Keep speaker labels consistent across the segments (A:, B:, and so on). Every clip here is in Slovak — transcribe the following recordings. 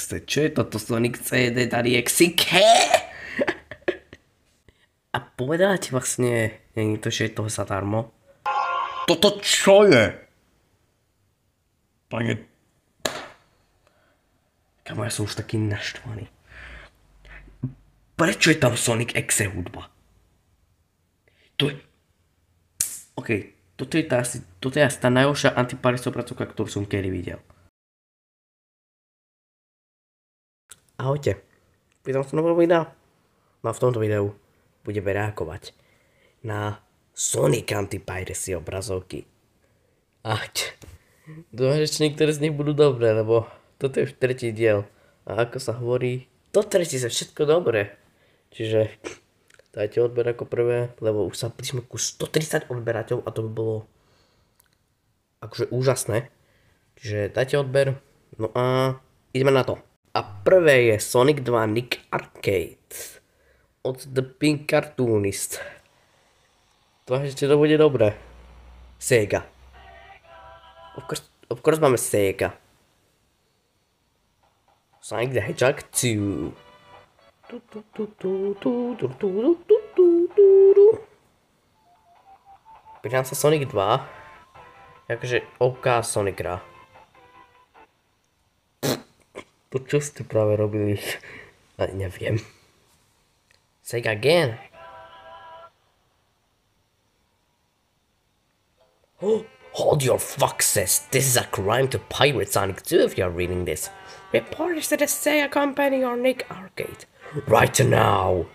A: Čo je toto Sonic CD tady Exike? A povedala ti vlastne, není to, že je toho zadarmo? Toto čo je? Pane... Kamo, ja som už taký naštvaný. Prečo je tam Sonic Exe hudba? To je... OK, toto je asi tá najhoršia antiparisová pracovka, ktorú som kedy videl. Ahojte, vítam sa nového videa. No a v tomto videu budeme reagovať na Sonic Anti-Piracy obrazovky. Ať, dúfam, že niektoré z nich budú dobré, lebo toto je už tretí diel. A ako sa hovorí, do tretí sa všetko dobré. Čiže dajte odber ako prvé, lebo už sa blížime ku 130 odberateľov a to by bolo akože úžasné. Čiže dajte odber, no a ideme na to. A prvé je Sonic 2 Nick Arcade od The Pink Cartoonist. Dúfam, že to bude dobré. Sega. Of course máme Sega. Sonic the Hedgehog 2. Pýtam sa Sonic 2. Akože OK Sonic hra. To čo ste práve robili? Ale neviem. Sega again. Oh, hold your foxes. This is a crime to pirate Sonic 2 if you're reading this. Reporters to the Sega Company or Nick Arcade. Right now.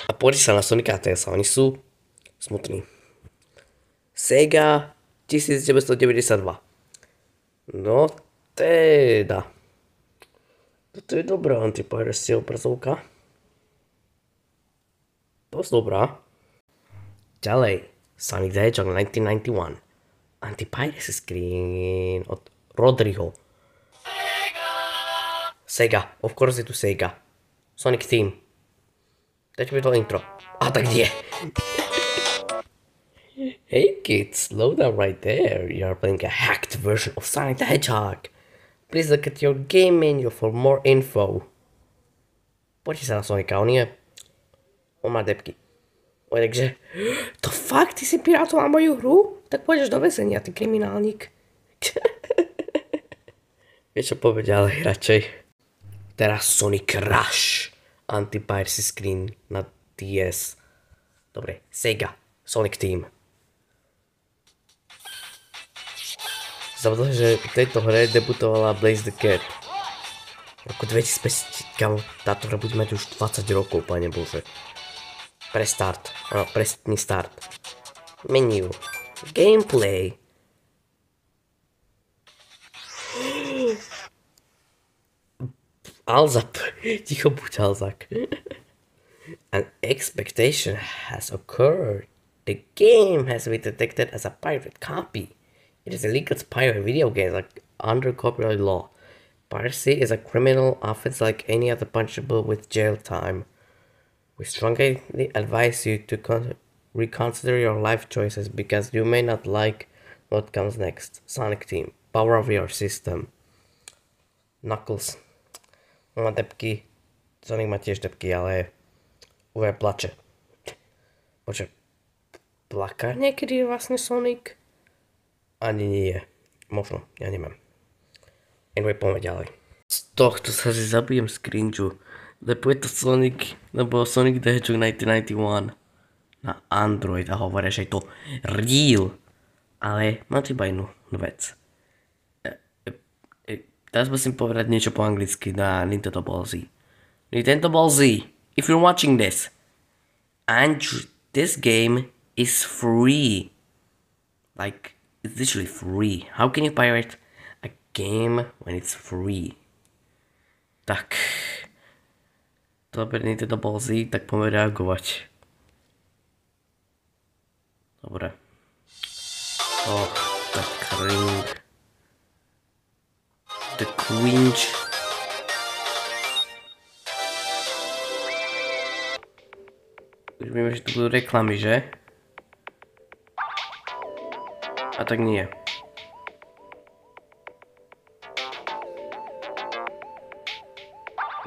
A: A pozri sa na Sonica TS, oni sú smutní. Sega 1992. No teda. Toto je dobrá anti-piracy obrazovka. Dosť dobrá. Ďalej. Sonic the Hedgehog 1991. Anti-piracy screen od Rodrigo. Sega. Of course je tu Sega. Sonic Team. Dajte mi to intro. A tak nie. Hey kids, slow down right there. You are playing a hacked version of Sonic the Hedgehog. Please look at your game menu for more info. Poďte sa na Sonika, on má depky. Takže, to fakt, ty si pirátoval moju hru? Tak pôjdeš do väzenia, ty kriminálnik. Vieš čo, poď ďalej radšej. Teraz Sonic Rush. Anti-piracy screen na DS. Dobre, Sega. Sonic Team. Zabudol, že v tejto hre debutovala Blaze the Cat. V roku 2005, kámo, táto hra bude mať už 20 rokov, pane Bože. Prestart. Áno, prestný start. Menu. Gameplay. Alzap. Ticho buď, Alzak. An expectation has occurred. The game has been detected as a pirate copy. It is illegal to pirate video games like under copyright law. Piracy is a criminal offense like any other punishable with jail time. We strongly advise you to reconsider your life choices because you may not like what comes next. Sonic Team. Power of your system. Knuckles. On má depky. Sonic má tiež depky, ale uve plače. Počkaj. Plaká niekedy vlastne Sonic? Ani nie. Možno, ja neviem. Anyway, poďme ďalej. Z tohto sa si zabijem z cringe, lebo je to Sonic the Hedgehog 1991 na Android a hovoria, že je to real. Ale mám iba jednu vec. Teraz musím povedať niečo po anglicky na Nintendo Ball Z. Nintendo Ball Z, if you're watching this, and this game is free. Like, it's literally free. How can you pirate a game when it's free? Tak. Dobre, Nintendo Ball Z, tak poďme reagovať. Dobre. Tak ring. The cringe. Už vieme, že tu budú reklamy, že? A tak nie.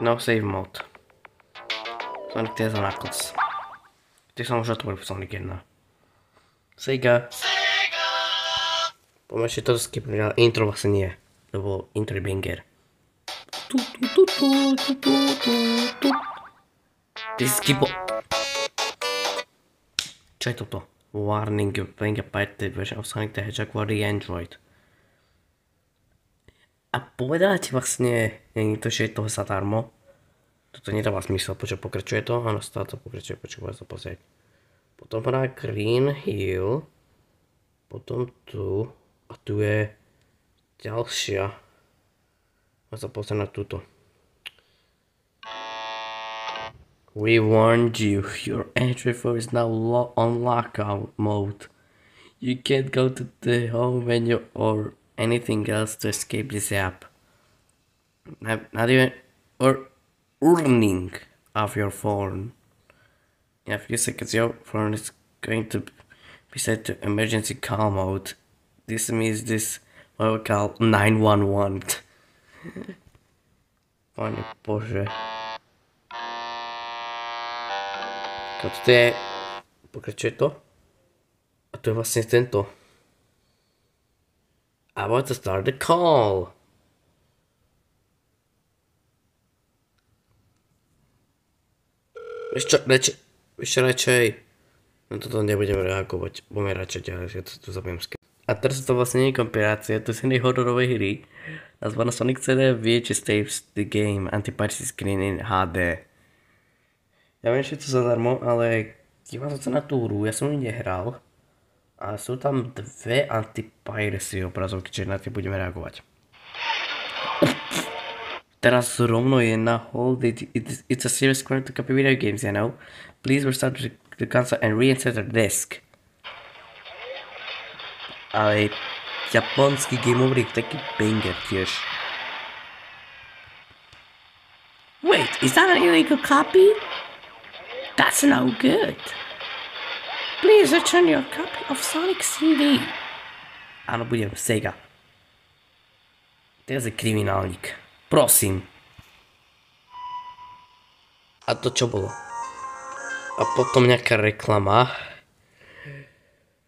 A: No save mode. Sonic TS a Knuckles. Ty som už otvoril v Sonic 1. Sega. Poďme ešte to skipnúť, ale intro vlastne nie. To bol intro banger. Ty skipo... Čo je toto? Warning, you're playing a pirated version of Sonic the Hedgehog for the Android. A povedala ti vlastne, nie to, že je toho zadarmo. Toto nedáva zmysel, počo pokračuje to? Áno, stále to pokračuje, počo bude to pozrieť. Potom hrá Green Hill. Potom tu. A tu je ďalšia. Môžem sa pozrieť na túto. We warned you, your entry phone is now on lockout mode. You can't go to the home menu or anything else to escape this app. Not even or urning of your phone. In a few seconds your phone is going to be set to emergency call mode. This means this what we call 911. Pane Bože. Toto je... Pokračuje to. A to je vlastne tento. I want to start the call. Ešte radšej. No toto nebudem reagovať. Budeme radšej ďalej, ja to zabijem skip. A teraz to vlastne nie je kompilácia, to je z jednej hororovej hry. Nazvaná Sonic CD VHS Tapes The Game Anti-Piracy Screen in HD. Ja viem, že je to zadarmo, ale dívam sa na tú hru, ja som ju nehral. A sú tam dve anti-piracy obrazovky, čiže na tie budeme reagovať. Teraz rovno je na hold, it's a serious crime to copy video games, you know. Please restart the console and reinsert the disk. Ale japonský game over je taký banger tiež. Wait, is that an illegal copy? That's no good. Please return your copy of Sonic CD. Áno, budem, Sega. Teraz je kriminálnik. Prosím. A to čo bolo? A potom nejaká reklama.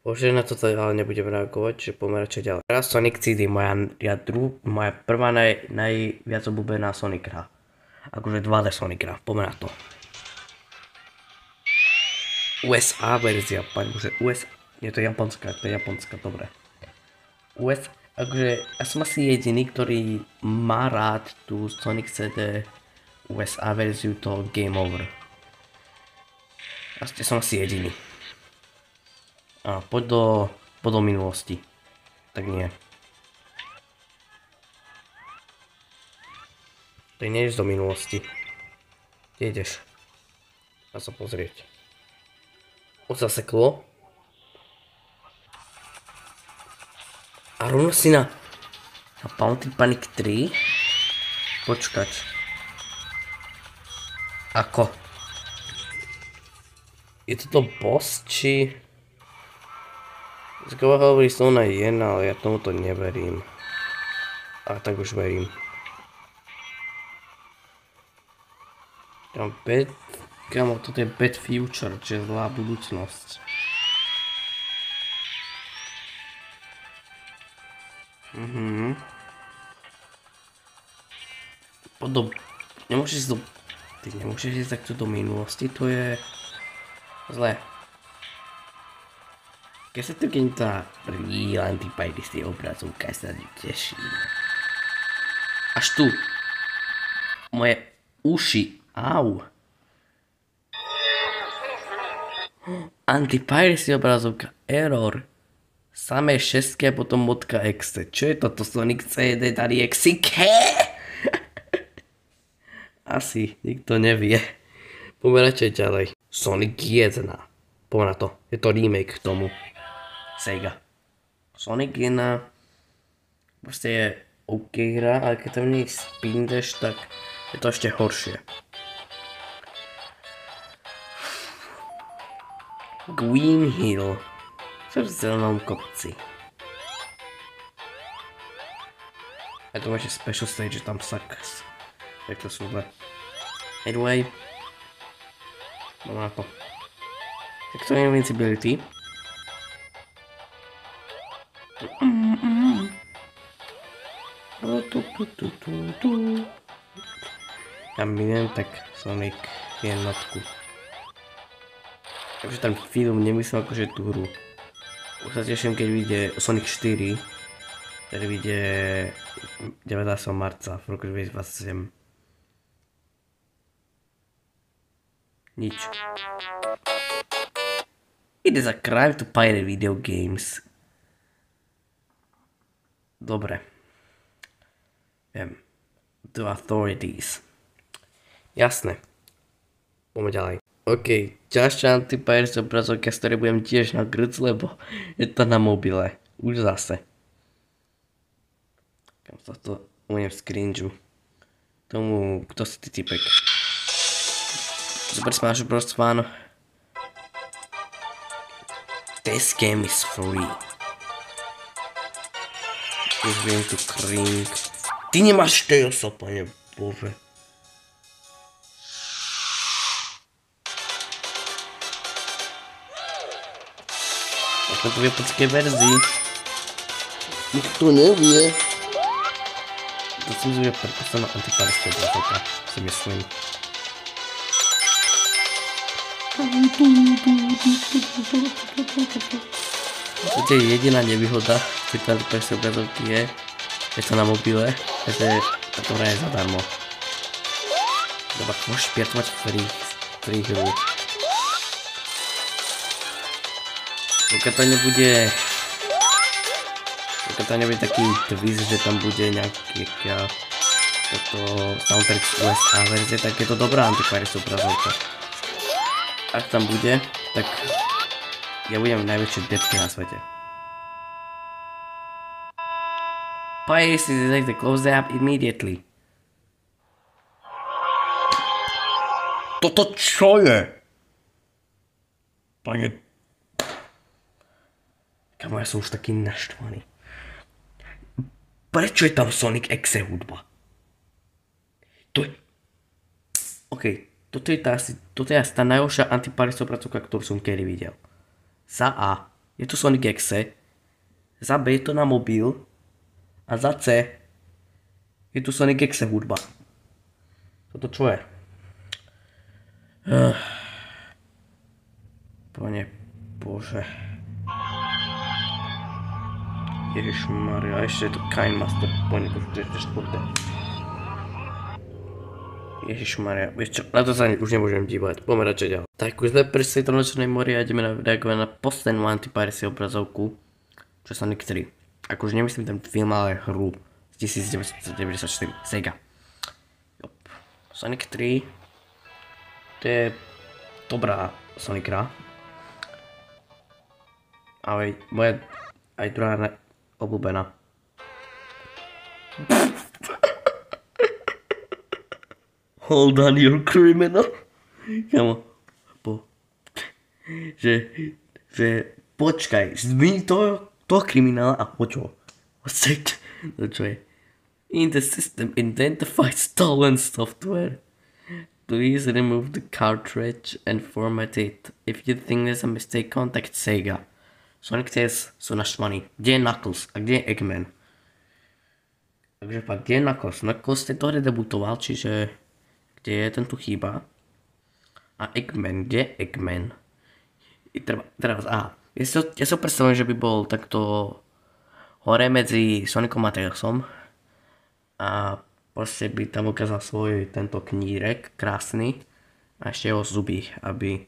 A: Bože, na toto ale nebudem reagovať, že poďme radšej ďalej. Teraz Sonic CD, moja prvá najviac obľúbená Sonic hra. Akože 2D Sonic hra, poďme na to. USA verzia, pani Bože, USA, nie to je japonská, dobre. US, akože, ja som asi jediný, ktorý má rád tú Sonic CD USA verziu toho Game Over. Ja som asi jediný. A poď do minulosti. Tak nie. Tak nejdeš do minulosti. Kde ideš? Dá sa pozrieť. Zaseklo. A rovno si na Bounty Panic 3. Počkať. Ako? Je toto boss, či... Zkovo hovorí Sona 1, ale ja tomuto neverím. A tak už verím. Tam bad... Kámo, toto je bad future, čiže zlá budúcnosť. Nemôžeš ísť do... Ty nemôžeš ísť takto do minulosti, to je... Zlé. Keď sa tu keď tá real anti-piracy obrazovka, sa teším. Až tu. Moje uši. Au. Anti-piracy obrazovka. Error. Samé šestky a potom modka exe. Čo je toto? Sonic CD tady exike? Asi nikto nevie. Poďme radšej ďalej. Sonic 1. Poďme na to. Je to remake k tomu. Sega. Sonic 1 proste je OK hra, ale keď tam nie Spin Dash, tak je to ešte horšie. Green Hill. Čo v zelenom kopci. A to máš special stage, že tam sucks. Jak to sú zle. Anyway. Mám na to. Tak to je Invincibility. Ja milujem tak Sonic jednotku. Takže ten film nemyslím akože tú hru. Už sa teším, keď vyjde Sonic 4, ktorý vyjde 19. marca v roku 2027. Nič. It is a crime to pirate video games. Dobre. Viem. The authorities. Jasné. Poďme ďalej. OK, ďalšia antipiracy obrazovka, z ktorej budem tiež na grc, lebo je to na mobile. Už zase. Kam sa to uvedem v screenshotu. Tomu, kto si ty typek? Super Smash Bros. Fan. This game is free. Už viem tu kring. Ty nemáš Tailsa, pane Bože. Ako to v japonskej verzii. Nikto nevie. To si myslím, že je predpostavená antipiracy obrazovka, si myslím. Toto je jediná nevýhoda tejto antipiracy obrazovky je, že to na mobile, že táto hra je zadarmo. Dobre, môžeš pirtovať free hru. Pokiaľ to nebude taký twist, že tam bude nejaký soundtrack z USA verzie, tak je to dobrá antipiracy obrazovka. Ak tam bude, tak ja budem najväčšie depky na svete. Piracy detected, close the app immediately. Toto čo je? Pane... Kamo, ja som už taký naštvaný. Prečo je tam Sonic Exe hudba? To je... OK. Toto je asi tá najhoršia antipiracy obrazovka, ktorú som kedy videl. Za A je tu Sonic Exe, za B je to na mobil a za C je tu Sonic Exe hudba. Toto čo je? Pane Bože. Ježišmaria, ešte je to Kind Master, pane Bože, to je štvrté. Ježišmaria, vieš čo, na to sa už nemôžem dívať, poďme radšej ďalej. Tak už sme prišli do Nočnej mory a ideme reagovať na poslednú antipiracy obrazovku, čo je Sonic 3. Ako už nemyslím ten film, ale hru z 1994, Sega. Jop. Sonic 3, to je dobrá Sonic hra. Ale moja aj druhá obľúbená. Hold on, you're criminal. Kamo, počkaj, zmiň toho kriminála a počo. Odsek, to čo je. In the system, identify stolen software. Please remove the cartridge and format it. If you think there's a mistake, contact Sega. Sonic Tales sú naštvaní. Kde je Knuckles a kde je Eggman? Takže pak, kde je Knuckles? Knuckles ste to redebutoval, čiže... Kde je ten tu chýba? A Eggman, kde je Eggman? Teraz, ja si predstavujem, že by bol takto hore medzi Sonicom a Tailsom. A proste by tam ukázal svoj tento knírek, krásny. A ešte jeho zuby, aby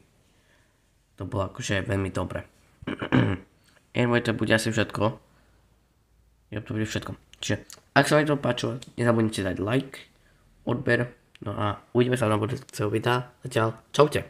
A: to bolo akože veľmi dobre. Anyway, to bude asi všetko. Ja to bude všetko. Čiže, ak sa vám to páčilo, nezabudnite dať like, odber. No a uvidíme sa na budúceho videa. Zatiaľ, čaute.